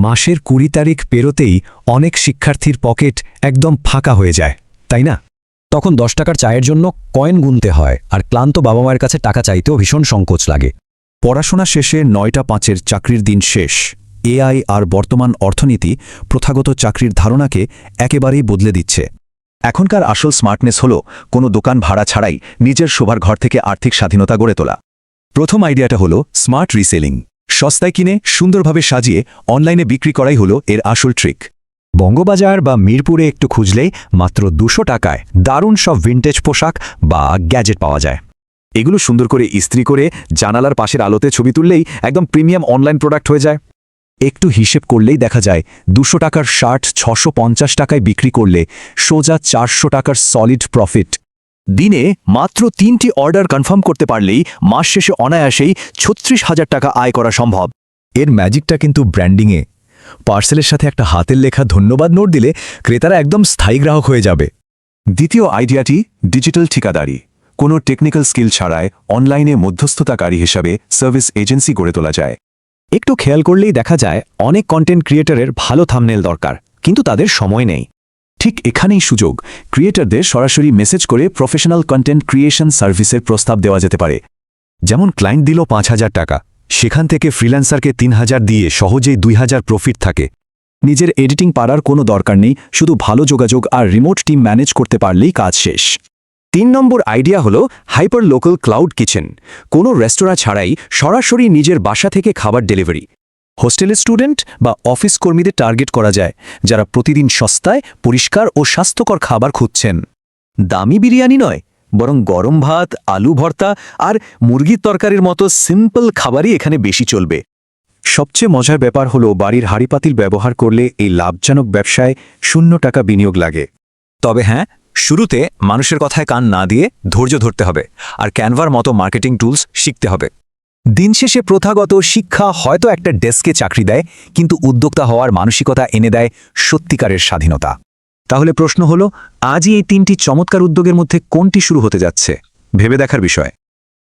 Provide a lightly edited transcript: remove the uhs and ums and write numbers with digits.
মাসের ২০ তারিখ পেরোতেই অনেক শিক্ষার্থীর পকেট একদম ফাঁকা হয়ে যায়, তাই না? তখন ১০ টাকার চায়ের জন্য কয়েন গুনতে হয়, আর ক্লান্ত বাবা মায়ের কাছে টাকা চাইতেও ভীষণ সংকোচ লাগে। পড়াশোনা শেষে ৯টা ৫-এর চাকরির দিন শেষ। এআই আর বর্তমান অর্থনীতি প্রথাগত চাকরির ধারণাকে একেবারেই বদলে দিচ্ছে। এখনকার আসল স্মার্টনেস হল কোনো দোকান ভাড়া ছাড়াই নিজের শোবার ঘর থেকে আর্থিক স্বাধীনতা গড়ে তোলা। প্রথম আইডিয়াটা হলো স্মার্ট রিসেলিং। সস্তায় কিনে সুন্দরভাবে সাজিয়ে অনলাইনে বিক্রি করাই হলো এর আসল ট্রিক। বঙ্গবাজার বা মিরপুরে একটু খুঁজলেই মাত্র ২০০ টাকায় দারুণ সব ভিন্টেজ পোশাক বা গ্যাজেট পাওয়া যায়। এগুলো সুন্দর করে ইস্ত্রি করে জানালার পাশের আলোতে ছবি তুললেই একদম প্রিমিয়াম অনলাইন প্রোডাক্ট হয়ে যায়। একটু হিসেব করলেই দেখা যায় ২০০ টাকার শার্ট ৬৫০ টাকায় বিক্রি করলে সোজা ৪০০ টাকার সলিড প্রফিট। দিনে মাত্র ৩টি অর্ডার কনফার্ম করতে পারলেই মাস শেষে অনায়াসেই ৩৬,০০০ টাকা আয় করা সম্ভব। এর ম্যাজিকটা কিন্তু ব্র্যান্ডিংয়ে। পার্সেলের সাথে একটা হাতের লেখা ধন্যবাদ নোট দিলে ক্রেতারা একদম স্থায়ী গ্রাহক হয়ে যাবে। দ্বিতীয় আইডিয়াটি ডিজিটাল ঠিকাদারি। কোনো টেকনিক্যাল স্কিল ছাড়াই অনলাইনে মধ্যস্থতাকারী হিসাবে সার্ভিস এজেন্সি গড়ে তোলা যায়। একটু খেয়াল করলেই দেখা যায় অনেক কন্টেন্ট ক্রিয়েটরের ভালো থাম্বনেল দরকার, কিন্তু তাদের সময় নেই। ঠিক এখানেই সুযোগ। ক্রিয়েটরদের সরাসরি মেসেজ করে প্রফেশনাল কন্টেন্ট ক্রিয়েশন সার্ভিসের প্রস্তাব দেওয়া যেতে পারে। যেমন ক্লায়েন্ট দিল ৫,০০০ টাকা, সেখান থেকে ফ্রিল্যান্সারকে ৩,০০০ দিয়ে সহজেই ২,০০০ প্রফিট থাকে। নিজের এডিটিং পারার কোনো দরকার নেই, শুধু ভালো যোগাযোগ আর রিমোট টিম ম্যানেজ করতে পারলেই কাজ শেষ। ৩ নম্বর আইডিয়া হলো হাইপার লোকাল ক্লাউড কিচেন। কোনো রেস্তোরাঁ ছাড়াই সরাসরি নিজের বাসা থেকে খাবার ডেলিভারি। হোস্টেলের স্টুডেন্ট বা অফিস কর্মীদের টার্গেট করা যায়, যারা প্রতিদিন সস্তায় পরিষ্কার ও স্বাস্থ্যকর খাবার খুঁজছেন। দামি বিরিয়ানি নয়, বরং গরম ভাত, আলু ভর্তা আর মুরগির তরকারির মতো সিম্পল খাবারই এখানে বেশি চলবে। সবচেয়ে মজার ব্যাপার হলো বাড়ির হাঁড়িপাতিল ব্যবহার করলে এই লাভজনক ব্যবসায় ০ টাকা বিনিয়োগ লাগে। তবে হ্যাঁ, শুরুতে মানুষের কথায় কান না দিয়ে ধৈর্য ধরতে হবে আর ক্যানভার মতো মার্কেটিং টুলস শিখতে হবে। দিন শেষে প্রথাগত শিক্ষা হয়তো একটা ডেস্কে চাকরি দেয়, কিন্তু উদ্যোক্তা হওয়ার মানসিকতা এনে দেয় সত্যিকারের স্বাধীনতা। তাহলে প্রশ্ন হলো, আজই এই ৩টি চমৎকার উদ্যোগের মধ্যে কোনটি শুরু হতে যাচ্ছে? ভেবে দেখার বিষয়।